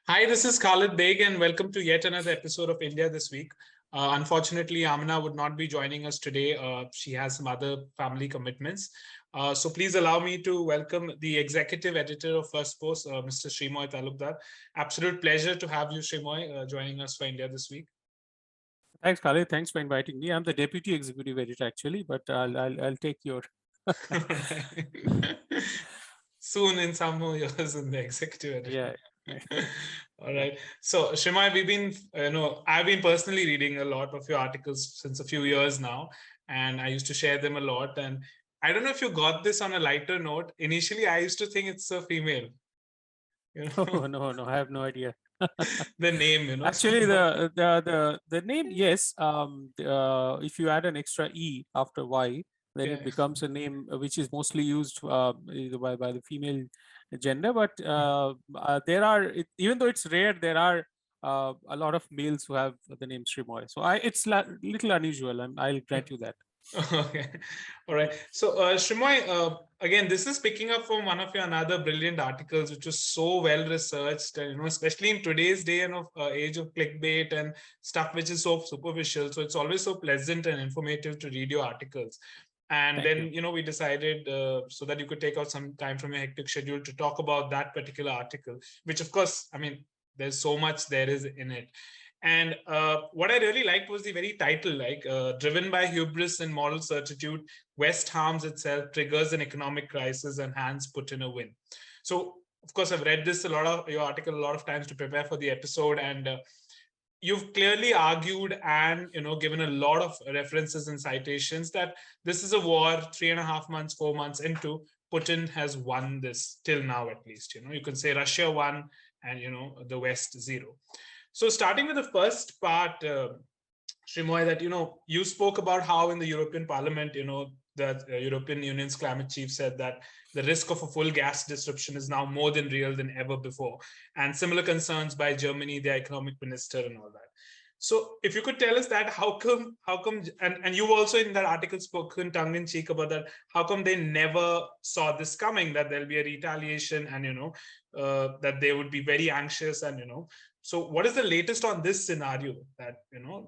Hi, this is Khalid Beg, and welcome to yet another episode of India This Week. Unfortunately, Amna would not be joining us today. She has some other family commitments. So please allow me to welcome the executive editor of Firstpost, Mr. Srimoy Talukdar. Absolute pleasure to have you, Srimoy, joining us for India This Week. Thanks, Khalid. Thanks for inviting me. I'm the deputy executive editor actually, but I'll take your. Soon in some more years in the executive editor. Yeah. All Yeah. right. So Shimai, I've been personally reading a lot of your articles since a few years now, and I used to share them a lot. And I don't know if you got this on a lighter note. Initially, I used to think it's a female. You know, Oh, no, I have no idea. the name. Actually, the name, yes. If you add an extra e after y, then it Yeah. becomes a name which is mostly used by the female gender. But there are, even though it's rare, there are a lot of males who have the name Srimoy. So it's little unusual, and I'll grant you that. Okay. All right. So, Shrimoy, again, this is picking up from one of your another brilliant articles, which was so well researched, and especially in today's day and of age of clickbait and stuff which is so superficial. So it's always so pleasant and informative to read your articles. And Thank you. then, we decided so that you could take out some time from your hectic schedule to talk about that particular article, which, of course, I mean, there's so much there is in it. And what I really liked was the very title, like driven by hubris and moral certitude, West harms itself, triggers an economic crisis, and hands Putin a win. So, of course, I've read this a lot of your article a lot of times to prepare for the episode, and you've clearly argued and given a lot of references and citations that this is a war 3.5 months, 4 months into. Putin has won this till now, at least. You can say Russia won, and the West zero. So starting with the first part, Srimoy, that you spoke about how in the European Parliament, that European Union's climate chief said that the risk of a full gas disruption is now more than real than ever before, and similar concerns by Germany, their economic minister, and all that. So if you could tell us that, how come, and you've also in that article spoken tongue in cheek about that, how come they never saw this coming, that there'll be a retaliation, and that they would be very anxious, and so what is the latest on this scenario, that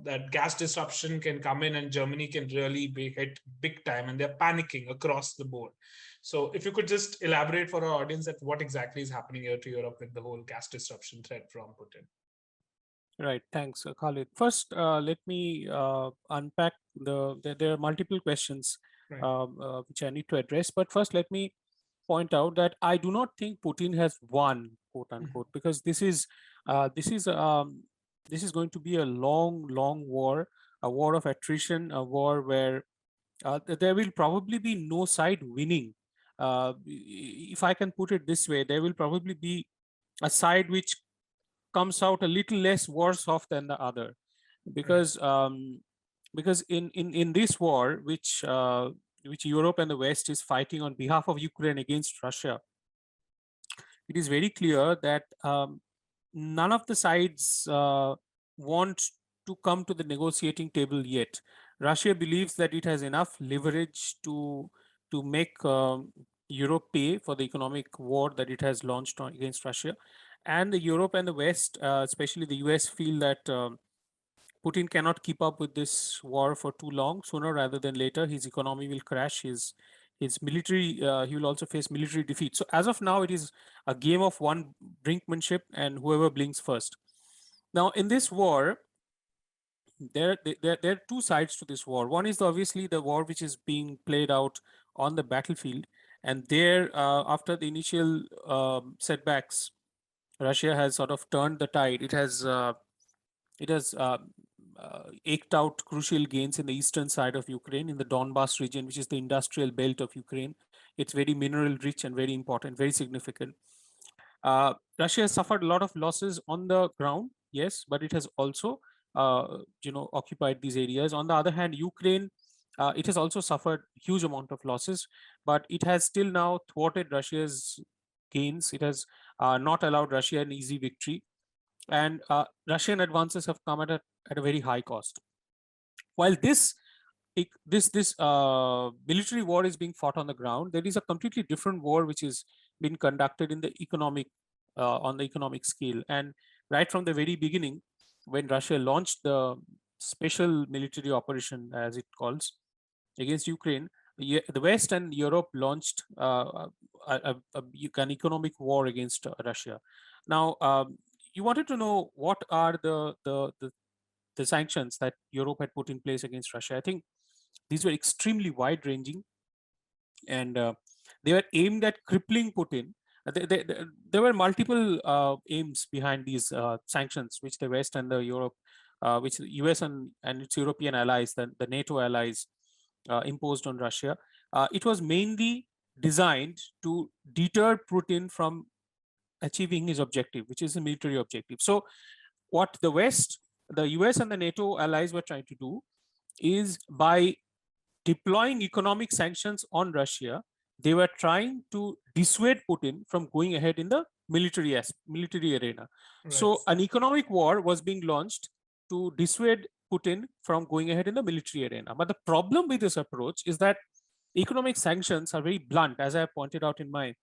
that gas disruption can come in and Germany can really be hit big time, and they're panicking across the board. So if you could just elaborate for our audience that what exactly is happening here to Europe with the whole gas disruption threat from Putin. Right. Thanks, Khalid. First, let me unpack there are multiple questions Right. which I need to address. But first, let me point out that I do not think Putin has won, quote unquote, because this is this is going to be a long war, a war of attrition, a war where there will probably be no side winning. If I can put it this way, there will probably be a side which comes out a little less worse off than the other, Right. because in this war, which Europe and the West is fighting on behalf of Ukraine against Russia, it is very clear that none of the sides want to come to the negotiating table yet. Russia believes that it has enough leverage to make Europe pay for the economic war that it has launched against Russia, and the Europe and the West, especially the US, feel that Putin cannot keep up with this war for too long. Sooner rather than later, his economy will crash. His military, he will also face military defeat. So as of now, it is a game of one brinkmanship, and whoever blinks first. Now, in this war, there are two sides to this war. One is obviously the war which is being played out on the battlefield, and there, after the initial setbacks, Russia has sort of turned the tide. It has eked out crucial gains in the eastern side of Ukraine, in the Donbas region, which is the industrial belt of Ukraine. It's very mineral rich and very important, very significant. Russia has suffered a lot of losses on the ground, yes, but it has also, occupied these areas. On the other hand, Ukraine, it has also suffered huge amount of losses, but it has still now thwarted Russia's gains. It has not allowed Russia an easy victory, and Russian advances have come at a very high cost. While this military war is being fought on the ground, there is a completely different war which is being conducted in the economic on the economic scale. And right from the very beginning, when Russia launched the special military operation, as it calls, against Ukraine, the West and Europe launched an economic war against Russia. Now, you wanted to know what are the sanctions that Europe had put in place against Russia. I think these were extremely wide-ranging, and they were aimed at crippling Putin. There were multiple aims behind these sanctions, which the West and the Europe, which the US and its European allies, the NATO allies, imposed on Russia. It was mainly designed to deter Putin from achieving his objective, which is a military objective. So what the West, the US and the NATO allies were trying to do is, by deploying economic sanctions on Russia, they were trying to dissuade Putin from going ahead in the military arena. Right. So an economic war was being launched to dissuade Putin from going ahead in the military arena. But the problem with this approach is that economic sanctions are very blunt, as I pointed out in my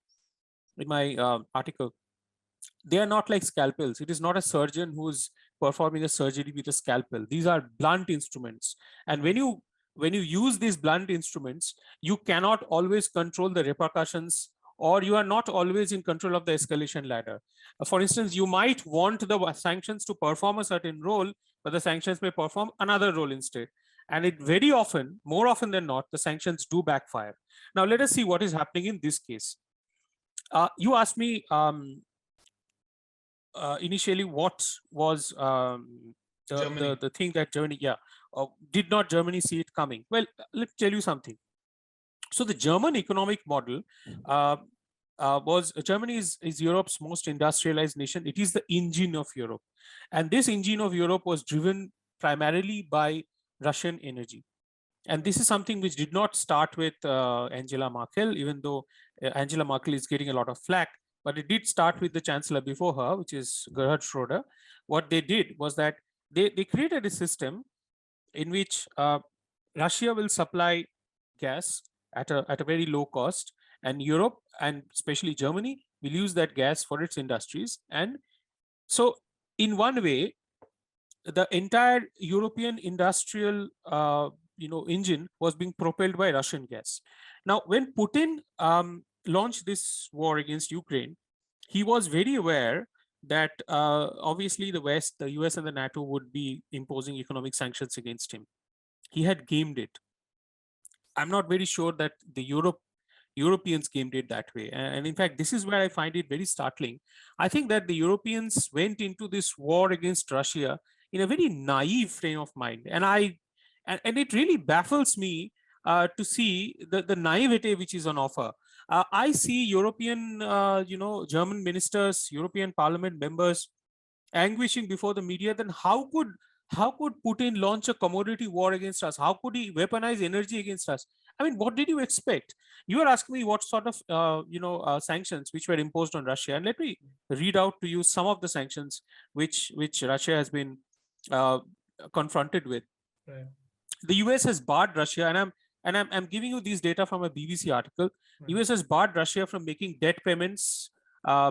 article. They are not like scalpels. It is not a surgeon who's performing a surgery with a scalpel. These are blunt instruments. And when you use these blunt instruments, you cannot always control the repercussions, or you are not always in control of the escalation ladder. For instance, you might want the sanctions to perform a certain role, but the sanctions may perform another role instead. And it very often, more often than not, the sanctions do backfire. Now, let us see what is happening in this case. You asked me initially what was the thing that Germany, did not Germany see it coming? Well, let me tell you something. So the German economic model was, Germany is Europe's most industrialized nation. It is the engine of Europe. And this engine of Europe was driven primarily by Russian energy. And this is something which did not start with Angela Merkel, even though Angela Merkel is getting a lot of flack. But it did start with the chancellor before her, which is Gerhard Schroeder. What they did was that they created a system in which Russia will supply gas at a very low cost, and Europe, and especially Germany, will use that gas for its industries. And so in one way, the entire European industrial engine was being propelled by Russian gas. Now, when Putin launched this war against Ukraine, he was very aware that obviously the West, the US and the NATO would be imposing economic sanctions against him. He had gamed it. I'm not very sure that the Europeans gamed it that way. And in fact, this is where I find it very startling. I think that the Europeans went into this war against Russia in a very naive frame of mind. And it really baffles me to see the naivete which is on offer. I see European, German ministers, European Parliament members anguishing before the media. Then how could Putin launch a commodity war against us? How could he weaponize energy against us? I mean, what did you expect? You are asking me what sort of sanctions which were imposed on Russia, and let me read out to you some of the sanctions which Russia has been confronted with. Right. The US has barred Russia, and I'm giving you these data from a BBC article. Right. US has barred Russia from making debt payments,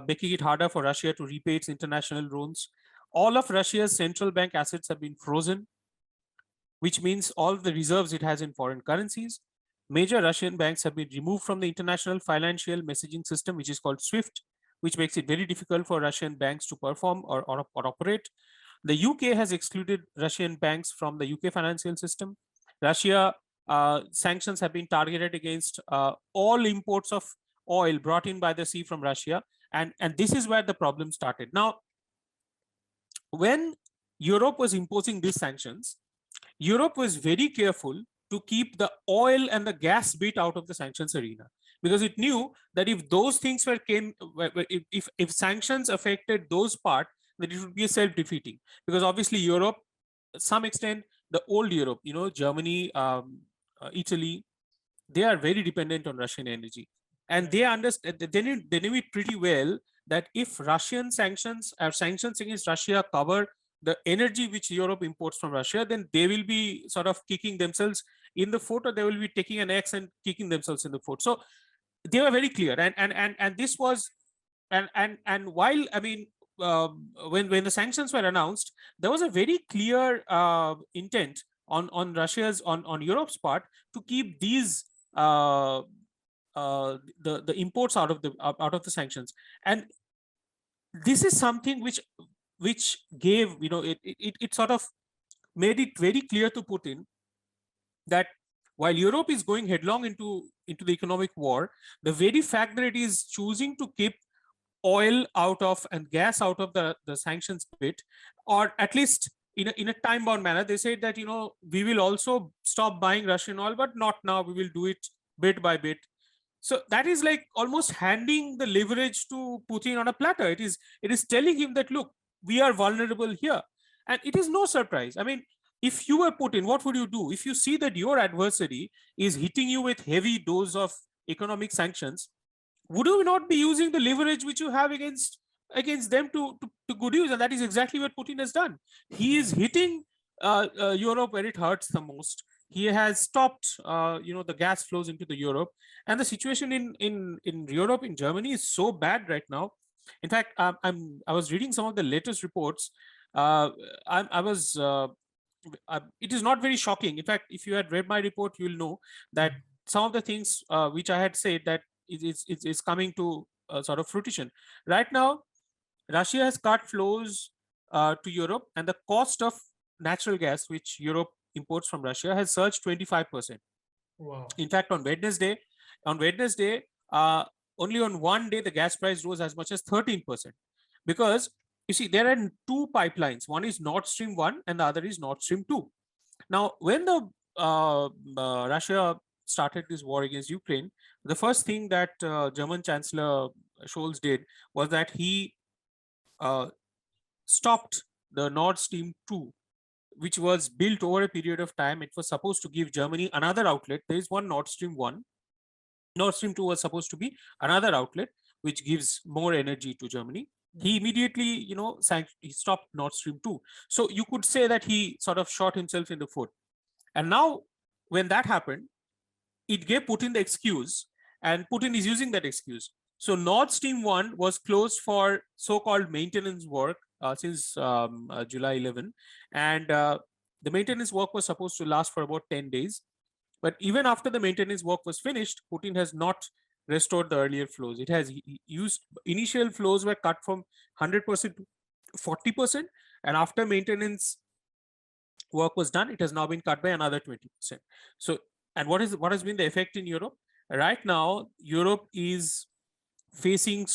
making it harder for Russia to repay its international loans. All of Russia's central bank assets have been frozen, which means all the reserves it has in foreign currencies. Major Russian banks have been removed from the international financial messaging system, which is called SWIFT, which makes it very difficult for Russian banks to perform or operate. The UK has excluded Russian banks from the UK financial system. Russia sanctions have been targeted against all imports of oil brought in by the sea from Russia. And this is where the problem started. Now, when Europe was imposing these sanctions, Europe was very careful to keep the oil and the gas bit out of the sanctions arena, because it knew that if those things if sanctions affected those parts, that it would be a self-defeating. Because obviously Europe, to some extent, the old Europe, Germany, Italy, they are very dependent on Russian energy, and they understand. They knew it pretty well that if Russian sanctions or sanctions against Russia cover the energy which Europe imports from Russia, then they will be sort of kicking themselves in the foot, or they will be taking an axe and kicking themselves in the foot. So they were very clear, and this was and while I mean, when the sanctions were announced, there was a very clear intent on Russia's on Europe's part to keep these the imports out of the sanctions. And this is something which gave, it sort of made it very clear to Putin that while Europe is going headlong into the economic war, the very fact that it is choosing to keep oil out of and gas out of the sanctions bit, or at least in a time bound manner, they said that we will also stop buying Russian oil, but not now. We will do it bit by bit. So that is like almost handing the leverage to Putin on a platter. It is telling him that, look, we are vulnerable here. And it is no surprise. I mean, if you were Putin, what would you do? If you see that your adversary is hitting you with heavy dose of economic sanctions, would you not be using the leverage which you have against them to good use? And that is exactly what Putin has done. He is hitting Europe where it hurts the most. He has stopped the gas flows into the Europe, and the situation in Europe, in Germany, is so bad right now. In fact, I was reading some of the latest reports. I was it is not very shocking. In fact, if you had read my report, you will know that some of the things which I had said, that is coming to sort of fruition. Right now, Russia has cut flows to Europe, and the cost of natural gas, which Europe imports from Russia, has surged 25%. Wow. In fact, on Wednesday, only on one day, the gas price rose as much as 13%. Because you see, there are two pipelines. One is Nord Stream 1 and the other is Nord Stream 2. Now, when the Russia started this war against Ukraine, the first thing that German Chancellor Scholz did was that he stopped the Nord Stream 2, which was built over a period of time. It was supposed to give Germany another outlet. There is one Nord Stream 1. Nord Stream 2 was supposed to be another outlet, which gives more energy to Germany. He immediately, he stopped Nord Stream 2. So you could say that he sort of shot himself in the foot. And now, when that happened, it gave Putin the excuse, and Putin is using that excuse. So Nord Stream 1 was closed for so-called maintenance work since July 11. And the maintenance work was supposed to last for about 10 days. But even after the maintenance work was finished, Putin has not restored the earlier flows. It has used, initial flows were cut from 100% to 40%. And after maintenance work was done, it has now been cut by another 20%. So, and what has been the effect in Europe? Right now, Europe is facing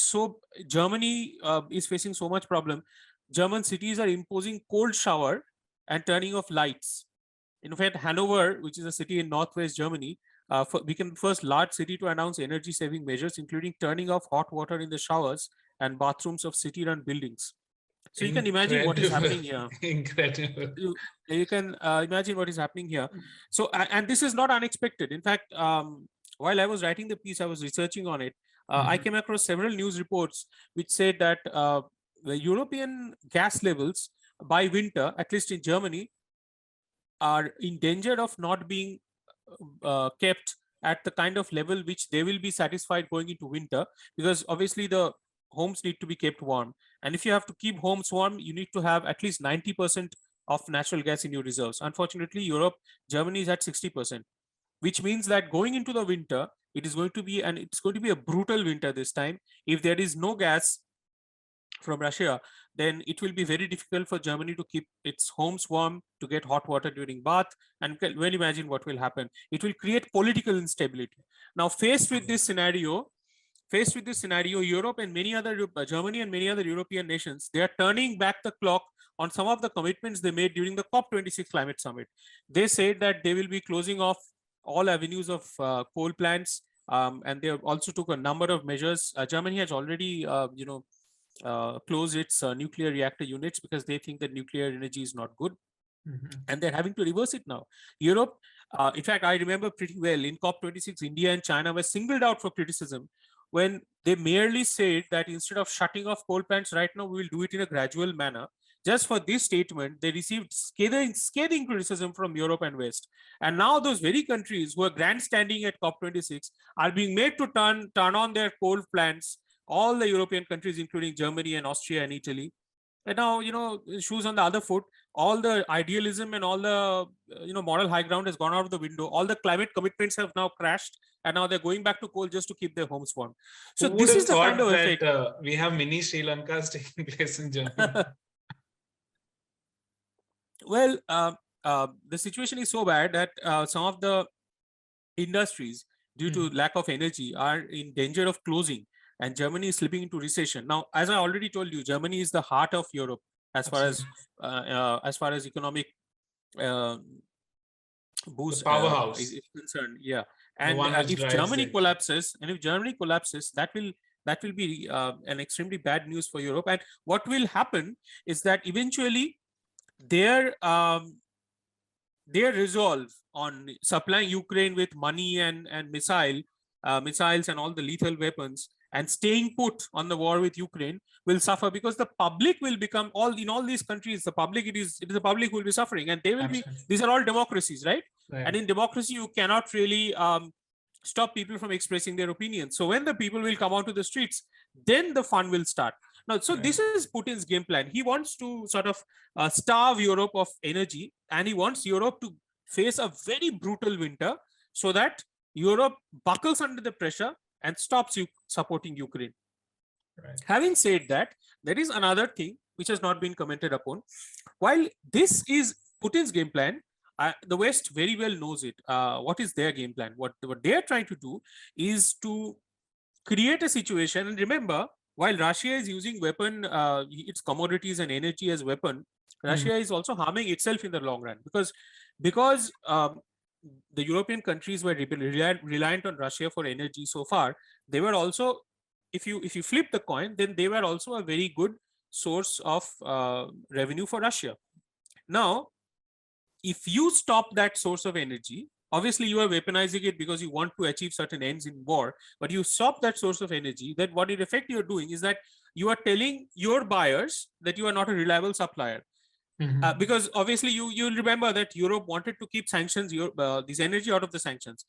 Germany is facing so much problem. German cities are imposing cold shower and turning off lights. In fact, Hanover, which is a city in northwest Germany, became the first large city to announce energy-saving measures, including turning off hot water in the showers and bathrooms of city-run buildings. So you can imagine what is happening here. Incredible. You can imagine what is happening here. So, and this is not unexpected. In fact, while I was writing the piece, I was researching on it. I came across several news reports which said that the European gas levels by winter, at least in Germany, are in danger of not being kept at the kind of level which they will be satisfied going into winter, because obviously the homes need to be kept warm. And if you have to keep homes warm, you need to have at least 90% of natural gas in your reserves. Unfortunately, Germany is at 60%, which means that going into the winter, it's going to be a brutal winter this time. If there is no gas from Russia, then it will be very difficult for Germany to keep its homes warm, to get hot water during bath, and well, imagine what will happen. It will create political instability. Now, faced with this scenario, Europe and Germany and many other European nations, they are turning back the clock on some of the commitments they made during the COP26 climate summit. They said that they will be closing off all avenues of coal plants, and they also took a number of measures. Germany has already, closed its nuclear reactor units because they think that nuclear energy is not good. And they're having to reverse it now. Europe, in fact, I remember pretty well in COP26, India and China were singled out for criticism when they merely said that instead of shutting off coal plants right now, we will do it in a gradual manner. Just for this statement, they received scathing criticism from Europe and West. And now those very countries who are grandstanding at COP26 are being made to turn on their coal plants all the European countries, including Germany and Austria and Italy. And now, shoes on the other foot, all the idealism and all the, moral high ground has gone out of the window. All the climate commitments have now crashed, and now they're going back to coal just to keep their homes warm. So Who would this have is the kind thought of that effect. we have mini Sri Lankas taking place in Germany? Well, the situation is so bad that some of the industries, due to lack of energy, are in danger of closing, and Germany is slipping into recession. Now, as I already told you, Germany is the heart of Europe as far as economic The boost powerhouse, is concerned. Yeah, the and one which if drives Germany it. collapses, that will be an extremely bad news for Europe. And what will happen is that eventually their resolve on supplying Ukraine with money and missiles and all the lethal weapons and staying put on the war with Ukraine will suffer, because the public will become in all these countries, the public, it is the public who will be suffering, and they will Absolutely. be, these are all democracies, right? Right. And in democracy, you cannot really stop people from expressing their opinions. So when the people will come out to the streets, then the fun will start. Now, so this is Putin's game plan. He wants to sort of starve Europe of energy, and he wants Europe to face a very brutal winter so that Europe buckles under the pressure and stops supporting Ukraine. Right. Having said that, there is another thing which has not been commented upon. While this is Putin's game plan, the West very well knows it. What is their game plan? What they are trying to do is to create a situation. And remember, while Russia is using its commodities and energy as weapon, Russia is also harming itself in the long run, because the European countries were reliant on Russia for energy so far. They were also, if you flip the coin, then they were also a very good source of revenue for Russia. Now, if you stop that source of energy, obviously you are weaponizing it because you want to achieve certain ends in war, but you stop that source of energy, then what in effect you're doing is that you are telling your buyers that you are not a reliable supplier. Because obviously you'll remember that Europe wanted to keep sanctions, this energy out of the sanctions.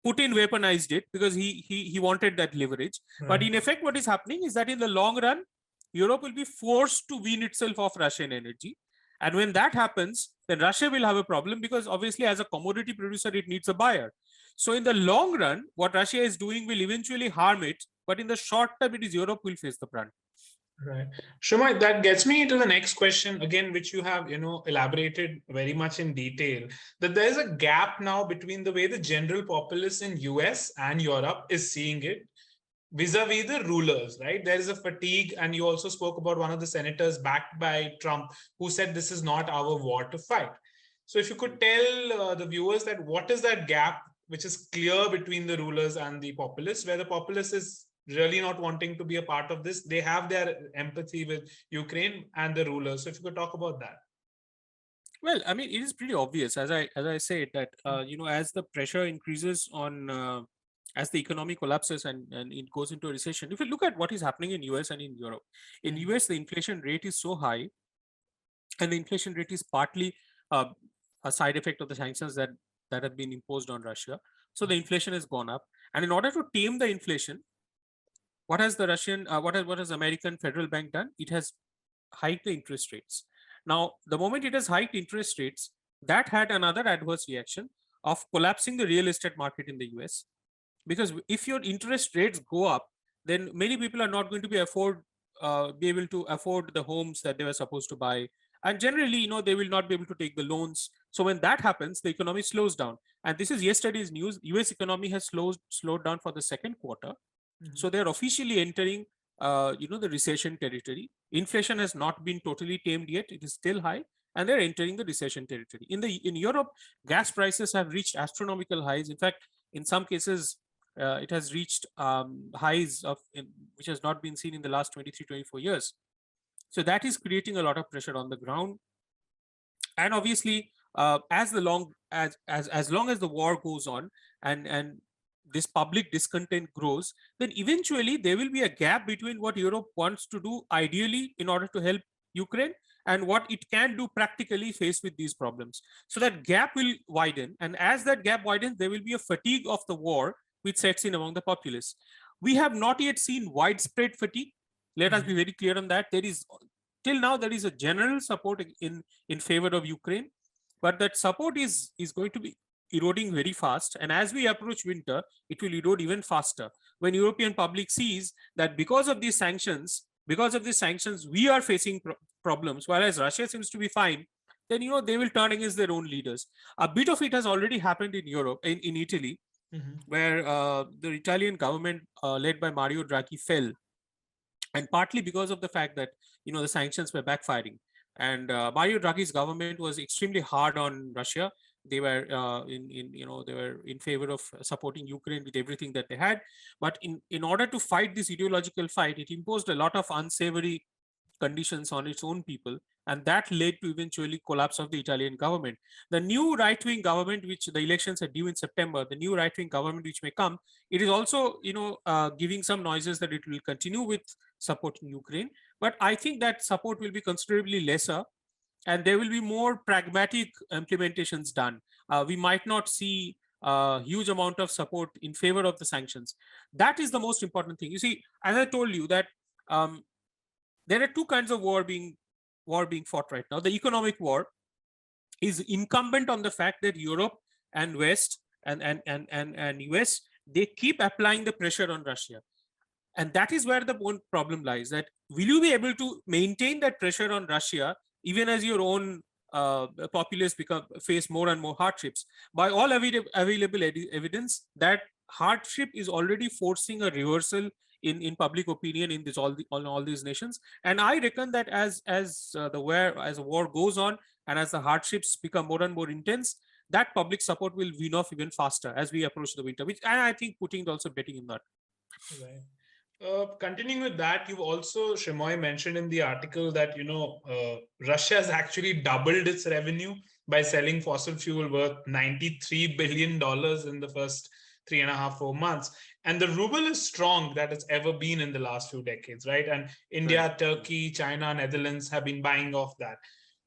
Putin weaponized it because he wanted that leverage. But in effect, what is happening is that in the long run, Europe will be forced to wean itself off Russian energy. And when that happens, then Russia will have a problem, because obviously as a commodity producer, it needs a buyer. So in the long run, what Russia is doing will eventually harm it. But in the short term, it is Europe who will face the brunt. Right. Shumai, that gets me into the next question again, which you have, elaborated very much in detail, that there's a gap now between the way the general populace in US and Europe is seeing it vis-a-vis the rulers, right? There is a fatigue, and you also spoke about one of the senators backed by Trump who said this is not our war to fight. So if you could tell the viewers that what is that gap which is clear between the rulers and the populace, where the populace is really not wanting to be a part of this. They have their empathy with Ukraine and the rulers. So if you could talk about that. Well, I mean, it is pretty obvious, as I said, that as the pressure increases on as the economy collapses and it goes into a recession. If you look at what is happening in US and in Europe, in US the inflation rate is so high, and the inflation rate is partly a side effect of the sanctions that have been imposed on Russia. So the inflation has gone up, and in order to tame the inflation, what has the what has American Federal Bank done? It has hiked the interest rates. Now, the moment it has hiked interest rates, that had another adverse reaction of collapsing the real estate market in the US. Because if your interest rates go up, then many people are not going to be able to afford the homes that they were supposed to buy. And generally, they will not be able to take the loans. So when that happens, the economy slows down. And this is yesterday's news. US economy has slowed down for the second quarter. So they're officially entering the recession territory. Inflation has not been totally tamed yet. It is still high, and they're entering the recession territory. In Europe, gas prices have reached astronomical highs. In fact, in some cases, it has reached highs which has not been seen in the last 23-24 years. So that is creating a lot of pressure on the ground. And obviously, as long as the war goes on and this public discontent grows, then eventually there will be a gap between what Europe wants to do ideally in order to help Ukraine and what it can do practically faced with these problems. So that gap will widen. And as that gap widens, there will be a fatigue of the war which sets in among the populace. We have not yet seen widespread fatigue. Let us be very clear on that. There is, till now, there is a general support in favor of Ukraine, but that support is going to be eroding very fast. And as we approach winter, it will erode even faster. When European public sees that because of these sanctions, we are facing problems, whereas Russia seems to be fine, then they will turn against their own leaders. A bit of it has already happened in Europe, in Italy, where the Italian government led by Mario Draghi fell, and partly because of the fact that the sanctions were backfiring. And Mario Draghi's government was extremely hard on Russia. They were they were in favor of supporting Ukraine with everything that they had. But in order to fight this ideological fight, it imposed a lot of unsavory conditions on its own people, and that led to eventually collapse of the Italian government. The new right-wing government, which the elections are due in September, the new right-wing government which may come, it is also giving some noises that it will continue with supporting Ukraine, but I think that support will be considerably lesser, and there will be more pragmatic implementations done. We might not see a huge amount of support in favor of the sanctions. That is the most important thing. You see, as I told you that there are two kinds of war being fought right now. The economic war is incumbent on the fact that Europe and West and US, they keep applying the pressure on Russia. And that is where the problem lies, that will you be able to maintain that pressure on Russia even as your own populace face more and more hardships? By all available evidence, that hardship is already forcing a reversal in public opinion in all these nations. And I reckon that as the war goes on and as the hardships become more and more intense, that public support will wean off even faster as we approach the winter, which, and I think Putin is also betting in that. Right. Continuing with that, you've also, Shimoy, mentioned in the article that Russia has actually doubled its revenue by selling fossil fuel worth $93 billion in the first 3.5-4 months. And the ruble is strong that it's ever been in the last few decades, right? And India, right, Turkey, China, Netherlands have been buying off that.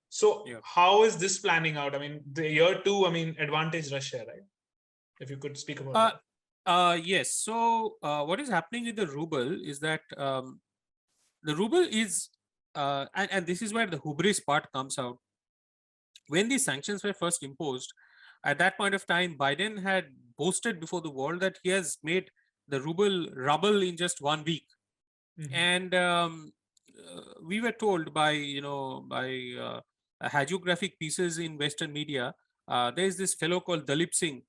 So how is this planning out? I mean, the year two, advantage Russia, right? If you could speak about that. Yes. So what is happening with the ruble is that the ruble is, and this is where the hubris part comes out. When these sanctions were first imposed, at that point of time, Biden had boasted before the world that he has made the ruble rubble in just 1 week. And we were told by hagiographic pieces in Western media, there is this fellow called Dalip Singh,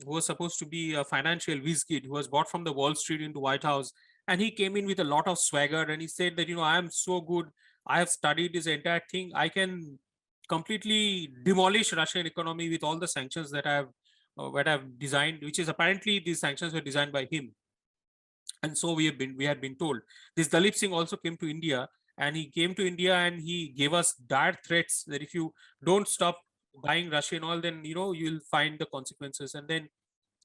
who was supposed to be a financial whiz kid, who was bought from the Wall Street into White House. And he came in with a lot of swagger, and he said that, I am so good. I have studied this entire thing. I can completely demolish Russian economy with all the sanctions that I have designed, which is apparently these sanctions were designed by him. And so we had been told. This Dalip Singh also came to India, and he gave us dire threats that if you don't stop buying Russian oil, then you'll find the consequences. And then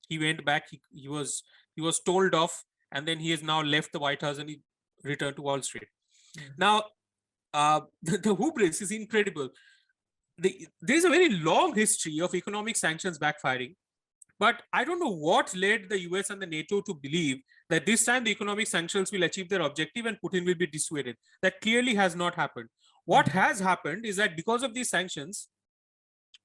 he went back. He was told off, and then he has now left the White House and he returned to Wall Street. Now, the hubris is incredible. There's a very long history of economic sanctions backfiring, but I don't know what led the US and the NATO to believe that this time the economic sanctions will achieve their objective and Putin will be dissuaded. That clearly has not happened. What has happened is that because of these sanctions,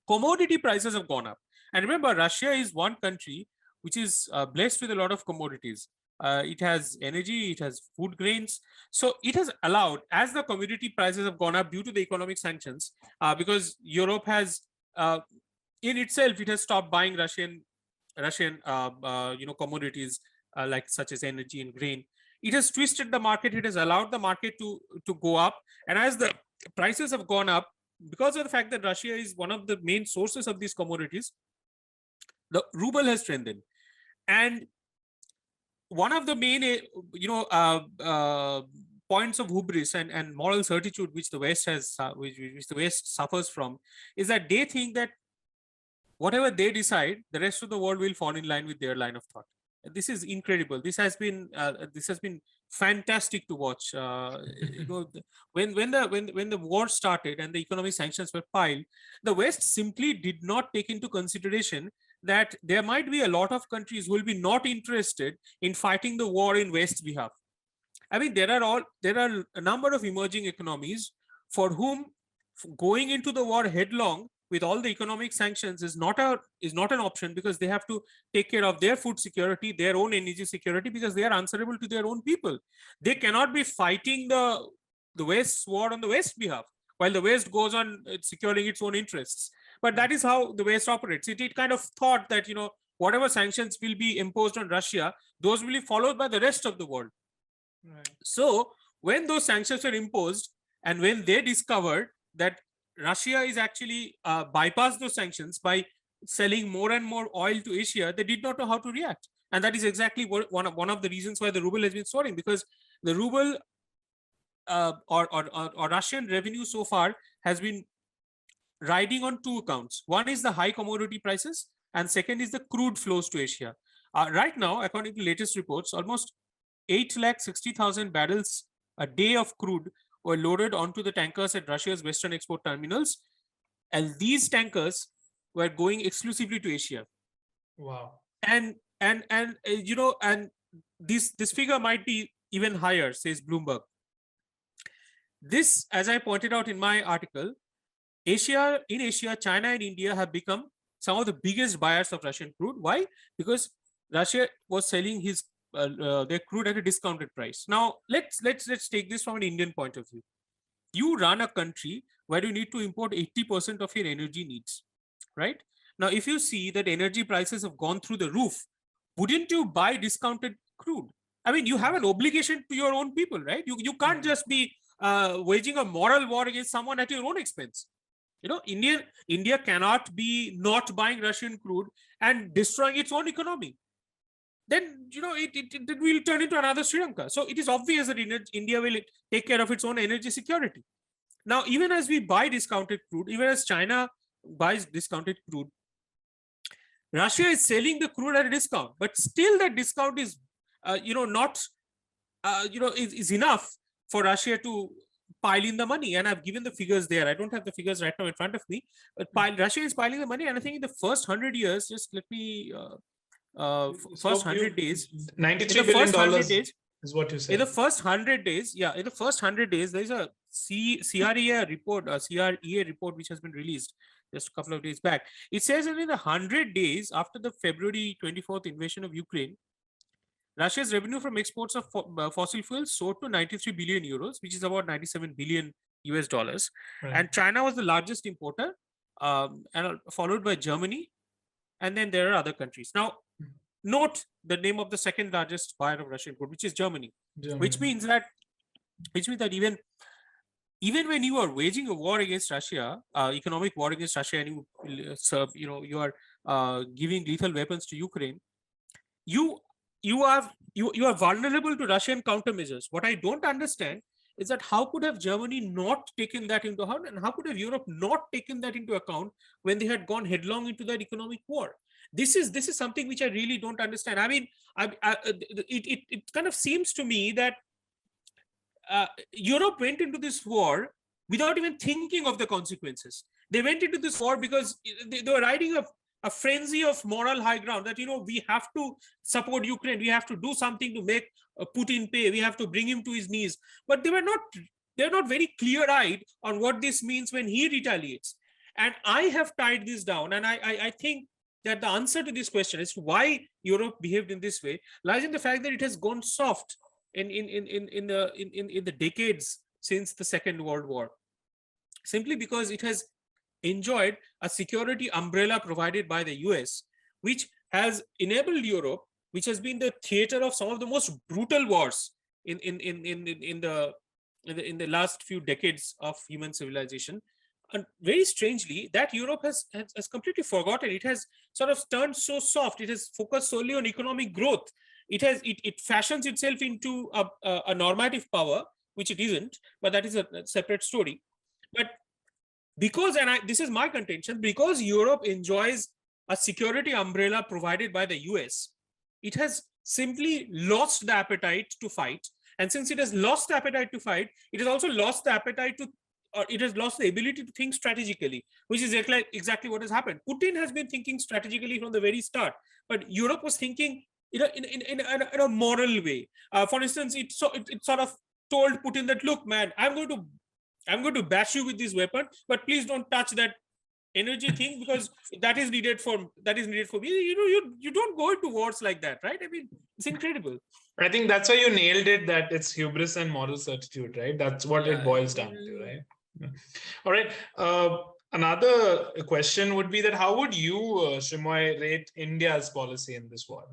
commodity prices have gone up. And remember, Russia is one country which is blessed with a lot of commodities. It has energy, it has food grains. So it has allowed, as the commodity prices have gone up due to the economic sanctions, because Europe has, in itself, it has stopped buying Russian commodities like such as energy and grain. It has twisted the market. It has allowed the market to go up. And as the prices have gone up, because of the fact that Russia is one of the main sources of these commodities, the ruble has strengthened. And one of the main, points of hubris and moral certitude which the West has, which the West suffers from, is that they think that whatever they decide, the rest of the world will fall in line with their line of thought. This is incredible. This has been fantastic to watch. When the war started and the economic sanctions were piled, the West simply did not take into consideration that there might be a lot of countries who will be not interested in fighting the war in West's behalf. I mean, there are a number of emerging economies for whom going into the war headlong with all the economic sanctions is not an option, because they have to take care of their food security, their own energy security, because they are answerable to their own people. They cannot be fighting the West's war on the West's behalf while the West goes on securing its own interests. But that is how the West operates. It kind of thought that, you know, whatever sanctions will be imposed on Russia, those will be followed by the rest of the world. Right. So when those sanctions were imposed, and when they discovered that Russia is actually bypassed those sanctions by selling more and more oil to Asia, they did not know how to react. And that is exactly one of the reasons why the ruble has been soaring, because the ruble or Russian revenue so far has been riding on two accounts. One is the high commodity prices, and second is the crude flows to Asia. Right now, according to latest reports, almost 860,000 barrels a day of crude were loaded onto the tankers at Russia's Western export terminals, and these tankers were going exclusively to Asia. Wow. And you know, and this figure might be even higher, says Bloomberg. This, as I pointed out in my article, in Asia, China and India have become some of the biggest buyers of Russian crude. Why? Because Russia was selling their crude at a discounted price. Now, let's take this from an Indian point of view. You run a country where you need to import 80% of your energy needs, right? Now, if you see that energy prices have gone through the roof, wouldn't you buy discounted crude? I mean, you have an obligation to your own people, right? You can't just be waging a moral war against someone at your own expense. You know, India cannot be not buying Russian crude and destroying its own economy. Then, you know, it will turn into another Sri Lanka. So it is obvious that India will take care of its own energy security. Now, even as we buy discounted crude, even as China buys discounted crude, Russia is selling the crude at a discount, but still that discount is, not, is enough for Russia to pile in the money. And I've given the figures there. I don't have the figures right now in front of me, but Russia is piling the money. And I think in the first 100 years, just let me, first 100 days, $93 billion days, is what you said. In the first 100 days, in the first 100 days, there's a CREA report, which has been released just a couple of days back. It says that in the 100 days after the February 24th invasion of Ukraine, Russia's revenue from exports of fossil fuels soared to 93 billion euros, which is about 97 billion US dollars. Right. And China was the largest importer, and followed by Germany. And then there are other countries. Now, note the name of the second largest buyer of Russian crude, which is Germany. Which means that even when you are waging a war against Russia, economic war against Russia, and you are giving lethal weapons to Ukraine, you are vulnerable to Russian countermeasures. What I don't understand is that how could have Germany not taken that into account, and how could have Europe not taken that into account when they had gone headlong into that economic war? This is something which I really don't understand. I mean, it kind of seems to me that Europe went into this war without even thinking of the consequences. They went into this war because they were riding a frenzy of moral high ground that, we have to support Ukraine. We have to do something to make Putin pay. We have to bring him to his knees. But they're not very clear-eyed on what this means when he retaliates. And I have tied this down, and I think that the answer to this question as to why Europe behaved in this way lies in the fact that it has gone soft in the decades since the Second World War, simply because it has enjoyed a security umbrella provided by the US, which has enabled Europe, which has been the theater of some of the most brutal wars in the last few decades of human civilization. And very strangely, that Europe has completely forgotten. It has sort of turned so soft. It has focused solely on economic growth. It fashions itself into a normative power, which it isn't, but that is a separate story. But because, this is my contention, because Europe enjoys a security umbrella provided by the US, it has simply lost the appetite to fight. And since it has lost the appetite to fight, it has also lost the appetite to it has lost the ability to think strategically, which is exactly what has happened. Putin has been thinking strategically from the very start, but Europe was thinking in a moral way. For instance, it sort of told Putin that, look, man, I'm going to bash you with this weapon, but please don't touch that energy thing, because that is needed for me. You don't go into wars like that, right? I mean, it's incredible. I think that's why you nailed it, that it's hubris and moral certitude, right? That's what it boils down to, right? Yeah. All right. Another question would be that how would you, Shrimoy, rate India's policy in this war?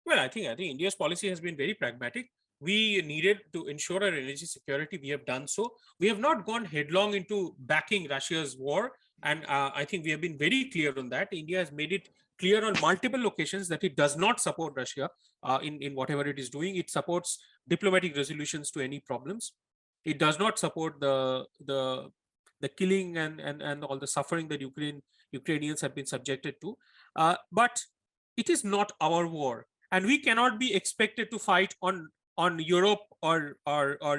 Well, I think India's policy has been very pragmatic. We needed to ensure our energy security. We have done so. We have not gone headlong into backing Russia's war. And I think we have been very clear on that. India has made it clear on multiple locations that it does not support Russia in whatever it is doing. It supports diplomatic resolutions to any problems. It does not support the killing and all the suffering that Ukrainians have been subjected to. But it is not our war, and we cannot be expected to fight on Europe or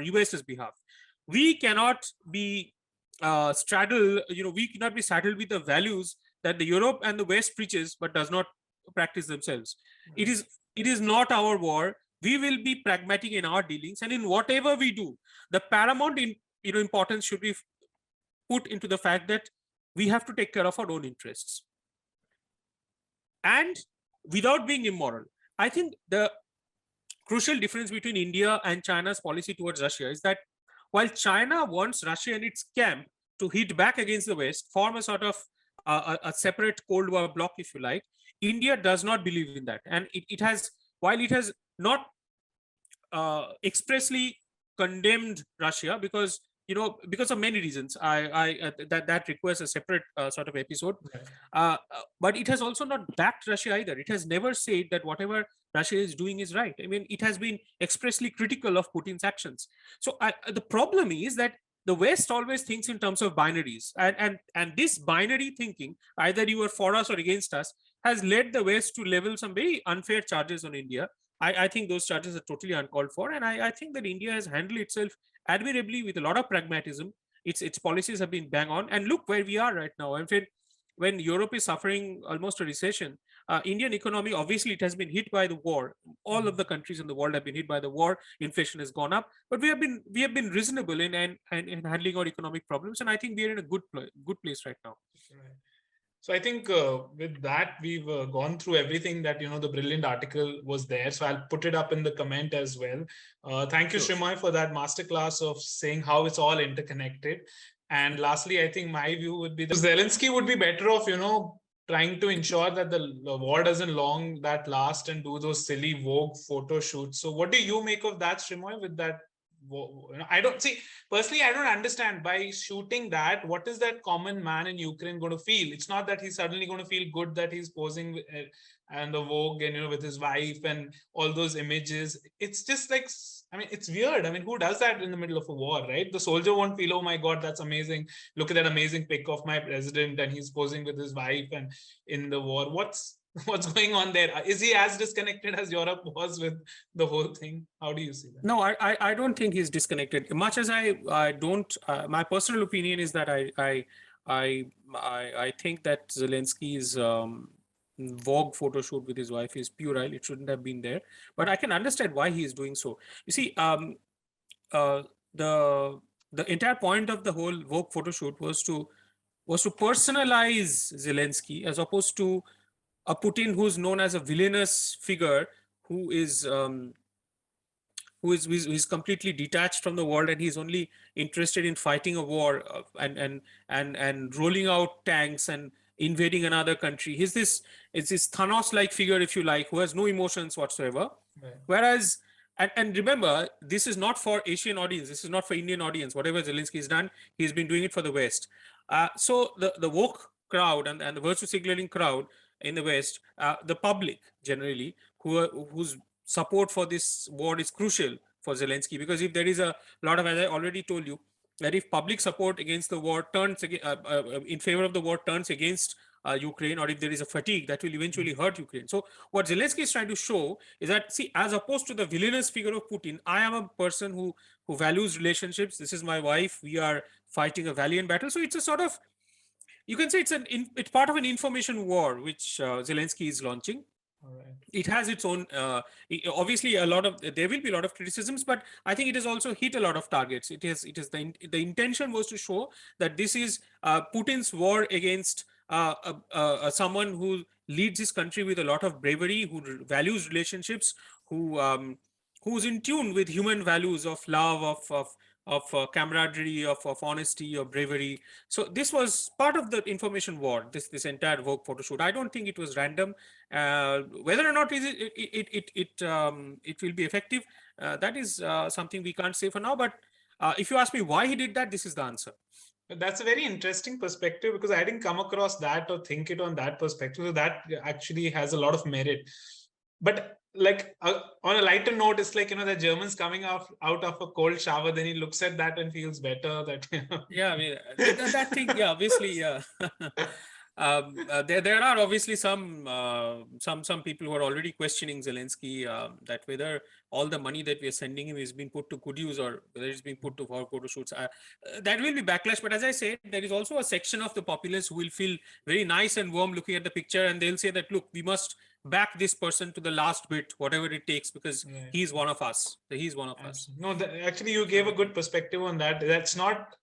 US's behalf. We cannot be we cannot be saddled with the values that the Europe and the West preaches but does not practice themselves. It is not our war. We will be pragmatic in our dealings, and in whatever we do, the paramount importance should be put into the fact that we have to take care of our own interests, and without being immoral. I think the crucial difference between India and China's policy towards Russia is that while China wants Russia and its camp to hit back against the West, form a sort of a separate Cold War bloc, if you like, India does not believe in that. And it has, while it has not expressly condemned Russia, because of many reasons, that requires a separate sort of episode. But it has also not backed Russia either. It has never said that whatever Russia is doing is right. I mean, it has been expressly critical of Putin's actions. So the problem is that the West always thinks in terms of binaries, and this binary thinking, either you are for us or against us, has led the West to level some very unfair charges on India. I think those charges are totally uncalled for, and I think that India has handled itself admirably with a lot of pragmatism. Its policies have been bang on, and look where we are right now. In fact, when Europe is suffering almost a recession, Indian economy, obviously, it has been hit by the war. All of the countries in the world have been hit by the war. Inflation has gone up, but we have been reasonable in handling our economic problems, and I think we are in a good place right now. Right. So I think with that, we've gone through everything that, the brilliant article was there. So I'll put it up in the comment as well. Thank you, Shrimoy, for that masterclass of saying how it's all interconnected. And lastly, I think my view would be that Zelensky would be better off, trying to ensure that the war doesn't last and do those silly Vogue photo shoots. So what do you make of that, Shrimoy, with that? I don't see, personally, I don't understand, by shooting that, what is that common man in Ukraine going to feel? It's not that he's suddenly going to feel good that he's posing and the Vogue and with his wife and all those images. It's just like, I mean, it's weird. I mean, who does that in the middle of a war, right? The soldier won't feel, oh my God, that's amazing. Look at that amazing pic of my president and he's posing with his wife and in the war. What's going on there? Is he as disconnected as Europe was with the whole thing? How do you see that? No, I don't think he's disconnected. Much as I don't. My personal opinion is that I think that Zelensky's Vogue photo shoot with his wife is puerile. It shouldn't have been there. But I can understand why he is doing so. You see, the entire point of the whole Vogue photo shoot was to personalize Zelensky, as opposed to a Putin who's known as a villainous figure, who is completely detached from the world, and he's only interested in fighting a war and rolling out tanks and invading another country. It's this Thanos-like figure, if you like, who has no emotions whatsoever. Right. Whereas, and remember, this is not for Asian audience. This is not for Indian audience. Whatever Zelensky has done, he's been doing it for the West. So the woke crowd and the virtue signaling crowd in the West, the public generally, whose support for this war is crucial for Zelensky, because if there is a lot of, as I already told you, that if public support against the war turns in favor of the war turns against Ukraine, or if there is a fatigue, that will eventually hurt Ukraine. So what Zelensky is trying to show is that, see, as opposed to the villainous figure of Putin, I am a person who values relationships. This is my wife. We are fighting a valiant battle. So it's a sort of, you can say it's part of an information war which Zelensky is launching. All right. It has its own obviously a lot of, there will be a lot of criticisms, but I think it has also hit a lot of targets. It is the intention was to show that this is Putin's war against someone who leads his country with a lot of bravery, who values relationships, who's in tune with human values of love, of camaraderie, of honesty, of bravery. So this was part of the information war, this entire Vogue photo shoot. I don't think it was random. Whether or not it will be effective, that is something we can't say for now. But if you ask me why he did that, this is the answer. That's a very interesting perspective, because I didn't come across that or think it on that perspective. So that actually has a lot of merit. But like on a lighter note, it's like, the Germans coming out of a cold shower, then he looks at that and feels better that, Yeah, I mean, that thing, yeah, obviously, yeah. There are obviously some people who are already questioning Zelensky, that whether all the money that we are sending him is being put to good use, or whether it's being put to for photo shoots. That will be backlash. But as I said, there is also a section of the populace who will feel very nice and warm looking at the picture, and they'll say that, look, we must back this person to the last bit, whatever it takes, because Right. he's one of us. He's one of us. No, actually, you gave a good perspective on that. That's not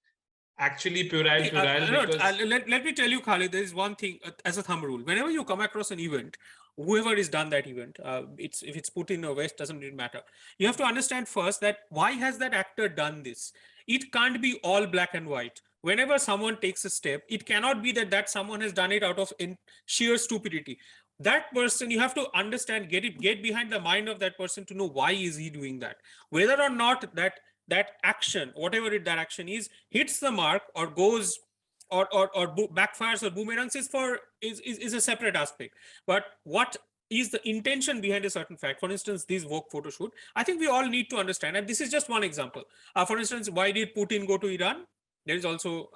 actually puerile. Let me tell you, Khalid, there is one thing as a thumb rule. Whenever you come across an event, whoever is done that event, if it's Putin or West, doesn't really matter. You have to understand first that why has that actor done this? It can't be all black and white. Whenever someone takes a step, it cannot be that someone has done it out of sheer stupidity. That person, you have to understand, get behind the mind of that person to know why is he doing that. Whether or not that action, whatever that action is, hits the mark or goes or backfires or boomerangs is a separate aspect. But what is the intention behind a certain fact? For instance, this Vogue photo shoot, I think we all need to understand, and this is just one example. For instance, why did Putin go to Iran? There is also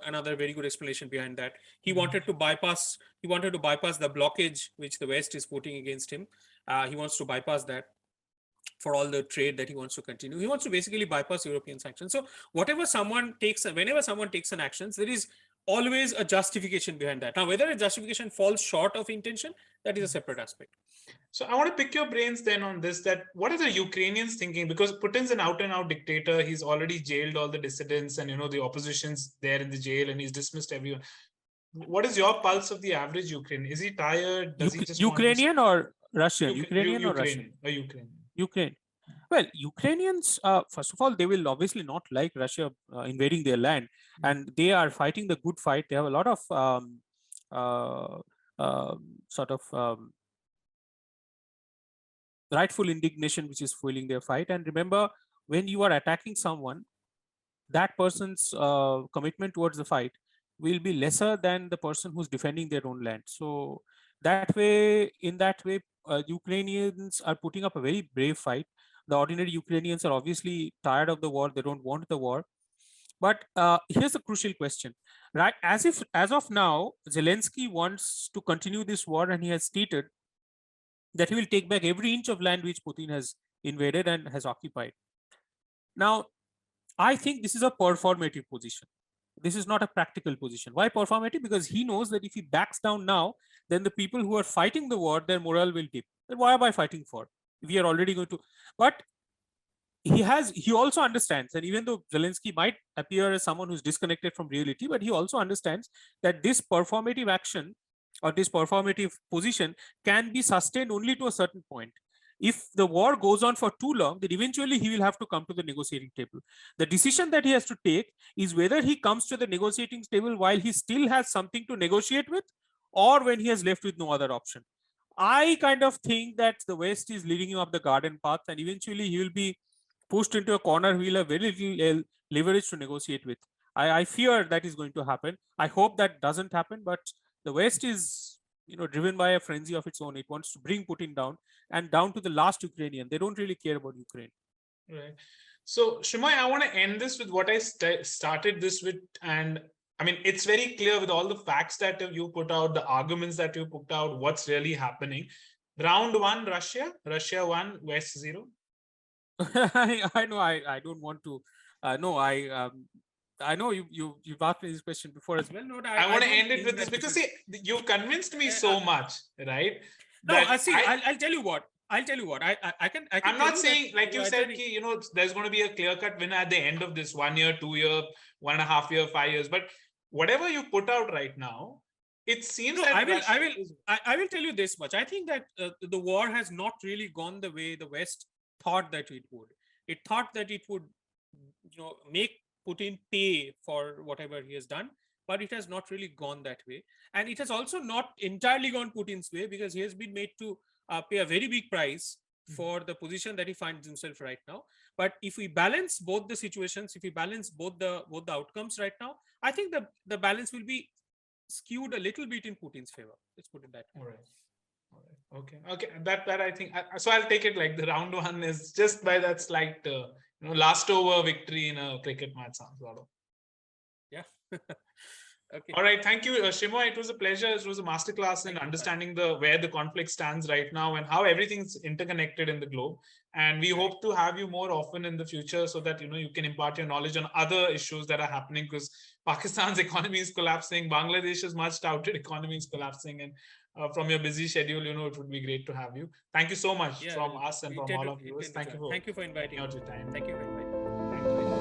another very good explanation behind that. He wanted to bypass the blockage which the West is putting against him. He wants to bypass that for all the trade that he wants to continue. He wants to basically bypass European sanctions. So whenever someone takes an action, there is always a justification behind that. Now, whether a justification falls short of intention, that is a separate aspect. So I want to pick your brains then on this, that what are the Ukrainians thinking? Because Putin's an out and out dictator. He's already jailed all the dissidents and, the opposition's there in the jail, and he's dismissed everyone. What is your pulse of the average Ukrainian? Is he tired? Does he just Ukrainian or Russian? Ukrainian or Russian? Ukrainian. Ukraine. Well, Ukrainians, first of all, they will obviously not like Russia invading their land, and they are fighting the good fight. They have a lot of rightful indignation which is fueling their fight. And remember, when you are attacking someone, that person's commitment towards the fight will be lesser than the person who's defending their own land. So in that way, Ukrainians are putting up a very brave fight. The ordinary Ukrainians are obviously tired of the war. They don't want the war. But here's a crucial question, right? As of now, Zelensky wants to continue this war, and he has stated that he will take back every inch of land which Putin has invaded and has occupied. Now, I think this is a performative position. This is not a practical position. Why performative? Because he knows that if he backs down now, then the people who are fighting the war, their morale will dip. Then why am I fighting for? We are already going to. But he also understands, and even though Zelensky might appear as someone who's disconnected from reality, but he also understands that this performative action or this performative position can be sustained only to a certain point. If the war goes on for too long, then eventually he will have to come to the negotiating table. The decision that he has to take is whether he comes to the negotiating table while he still has something to negotiate with, or when he has left with no other option. I kind of think that the West is leading him up the garden path, and eventually he will be pushed into a corner. He will have very little leverage to negotiate with. I fear that is going to happen. I hope that doesn't happen, but the West is driven by a frenzy of its own. It wants to bring Putin down, and down to the last Ukrainian. They don't really care about Ukraine. Right. So, Shimoy, I want to end this with what I started this with. And I mean, it's very clear with all the facts that you put out, the arguments that you put out, what's really happening. Round one, Russia 1, West 0. I know. I don't want to. No, I know you've asked me this question before as well. No, I want to don't end it think with this that because see, you convinced me so much, right? no, That I see. I'll tell you what. I'll tell you what. I can I'm tell not you that saying, like you said, ki, there's going to be a clear-cut winner at the end of this 1 year, 2 year, 1.5 year, 5 years. But whatever you put out right now, it seems no. that I will. I will tell you this much. I think that the war has not really gone the way the West thought that it would. It thought that it would, make Putin pay for whatever he has done, but it has not really gone that way. And it has also not entirely gone Putin's way, because he has been made to pay a very big price for the position that he finds himself right now. But if we balance both the situations, if we balance both the outcomes right now, I think the balance will be skewed a little bit in Putin's favor. Let's put it that way. all right. Okay. That I think. So I'll take it like the round one is just by that slight, last over victory in a cricket match. Sounds sort of. Yeah. Okay. All right. Thank you, Shimo. It was a pleasure. It was a masterclass in understanding where the conflict stands right now and how everything's interconnected in the globe. And we hope to have you more often in the future so that you can impart your knowledge on other issues that are happening, because Pakistan's economy is collapsing, Bangladesh's much touted economy is collapsing, and from your busy schedule, it would be great to have you. Thank you so much from us and from all of you. Thank you for inviting me. your time. Thank you for inviting me.